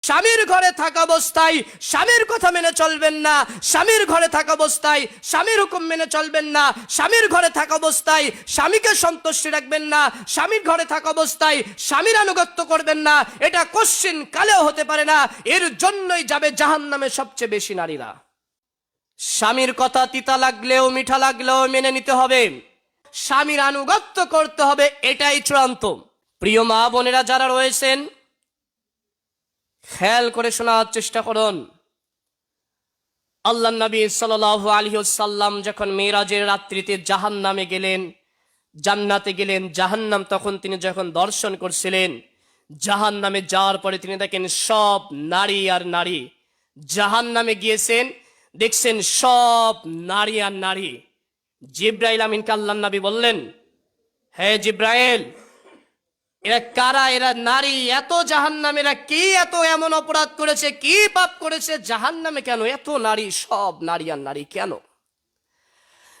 স্বামীর ঘরে থাকা অবস্থায় স্বামীর কথা মেনে চলবেন না, স্বামীর ঘরে থাকা অবস্থায় স্বামীর হুকুম মেনে চলবেন না, স্বামীর ঘরে থাকা অবস্থায় স্বামীকে সন্তুষ্টি রাখবেন না, স্বামীর ঘরে থাকা অবস্থায় স্বামীর আনুগত্য করবেন না, এটা কোশ্চিন কালেও হতে পারে না। এর জন্যই যাবে জাহান্নামে সবচেয়ে বেশি নারীরা। স্বামীর কথা তিতা লাগলেও মিঠা লাগলেও মেনে নিতে হবে, স্বামীর আনুগত্য করতে হবে, এটাই চূড়ান্ত। প্রিয় মা বোনেরা যারা রয়েছেন, খেয়াল করে শোনার চেষ্টা করুন। আল্লাহর নবী সাল্লাল্লাহু আলাইহি ওয়াসাল্লাম যখন মেরাজের রাত্রিতে জাহান্নামে গেলেন, জান্নাতে গেলেন, জাহান্নাম তখন তিনি যখন দর্শন করছিলেন, জাহান্নামে যাওয়ার পরে তিনি দেখেন সব নারী আর নারী। জাহান্নামে গিয়েছেন, দেখছেন সব নারী আর নারী। জিব্রাইল আমিনকে আল্লাহর নবী বললেন, হে জিব্রাইল, এরা কারা? এরা নারী। এত জাহান্নামে এরা কি এত এমন অপরাধ করেছে, কি পাপ করেছে, জাহান্নামে কেন এত নারী? সব নারী আর নারী কেন?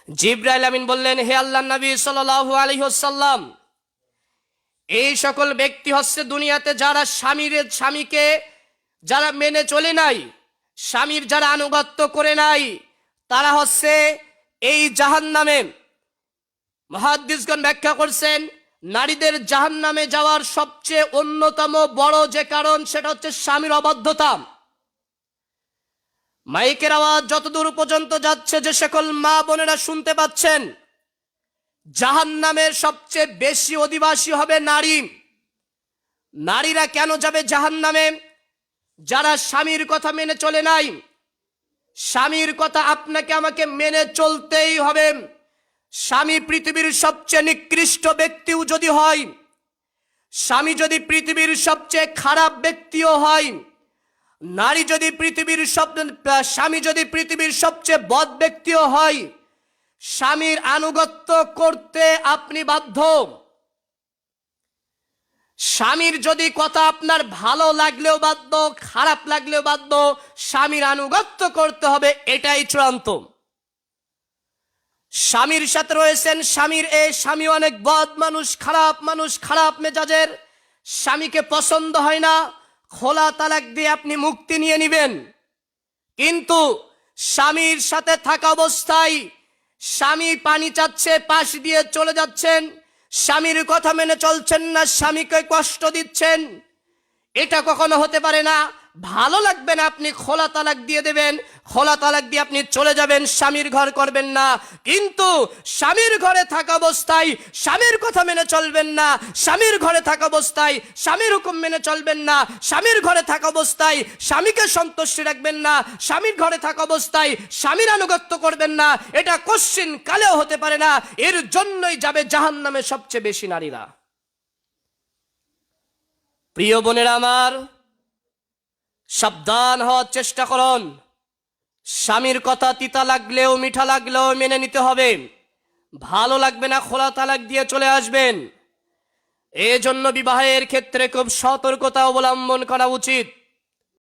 জিব্রাইল আমিন বললেন, হে আল্লাহর নবী সাল্লাল্লাহু আলাইহি ওয়াসাল্লাম, এই সকল ব্যক্তি হচ্ছে দুনিয়াতে যারা স্বামীকে যারা মেনে চলে নাই, স্বামীর যারা আনুগত্য করে নাই, তারা হচ্ছে এই জাহান্নামে। মুহাদ্দিসগণ ব্যাখ্যা করছেন, নারীদের জাহান্নামে যাওয়ার সবচেয়ে অন্যতম বড় যে কারণ, সেটা হচ্ছে স্বামীর অবাধ্যতা। মাইকের আওয়াজ যতদূর পর্যন্ত যাচ্ছে, যে সকল মা বোনেরা শুনতে পাচ্ছেন, জাহান্নামের সবচেয়ে বেশি অধিবাসী হবে নারী। নারীরা কেন যাবে জাহান্নামে? যারা স্বামীর কথা মেনে চলে নাই। স্বামীর কথা আপনাকে আমাকে মেনে চলতেই হবে। স্বামী পৃথিবীর সবচেয়ে নিকৃষ্ট ব্যক্তিও যদি হয়, স্বামী যদি পৃথিবীর সবচেয়ে খারাপ ব্যক্তিও হয়, স্বামী যদি পৃথিবীর সবচেয়ে বদ ব্যক্তিও হয়, স্বামীর আনুগত্য করতে আপনি বাধ্য। স্বামীর যদি কথা আপনার ভালো লাগলেও বাধ্য, খারাপ লাগলেও বাধ্য, স্বামীর আনুগত্য করতে হবে, এটাই চূড়ান্ত। স্বামীর সাথে রয়েছেন, স্বামী অনেক বদ মানুষ, খারাপ মেজাজের, স্বামীকে পছন্দ হয় না, খোলা তালাক দিয়ে আপনি মুক্তি নিয়ে নেবেন। কিন্তু স্বামীর সাথে থাকা অবস্থায় স্বামী পানি চাচ্ছে, পাশ দিয়ে চলে যাচ্ছেন, স্বামীর কথা মেনে চলছেন না, স্বামীকে কষ্ট দিচ্ছেন, এটা কখনো হতে পারে না। ভালো লাগবে না, আপনি খোলা তালাক দিয়ে দেবেন, খোলা তালাক দিয়ে আপনি চলে যাবেন, স্বামীর ঘর করবেন না। কিন্তু স্বামীর ঘরে থাকা অবস্থায় স্বামীর কথা মেনে চলবেন না, স্বামীর ঘরে থাকা অবস্থায় স্বামীর হুকুম মেনে চলবেন না, স্বামীর ঘরে থাকা অবস্থায় স্বামীকে সন্তুষ্টি রাখবেন না, স্বামীর ঘরে থাকা অবস্থায় স্বামীর আনুগত্য করবেন না, এটা কোশ্চিন কালেও হতে পারে না। এর জন্যই যাবে জাহান্নামে সবচেয়ে বেশি নারীরা। প্রিয় বোনেরা আমার, সাবধান হওয়ার চেষ্টা করুন। স্বামীর কথা তিতা লাগলেও মিঠা লাগলেও মেনে নিতে হবে। ভালো লাগবে না, খোলা তালাক দিয়ে চলে আসবেন। এজন্য বিবাহের ক্ষেত্রে খুব সতর্কতা অবলম্বন করা উচিত।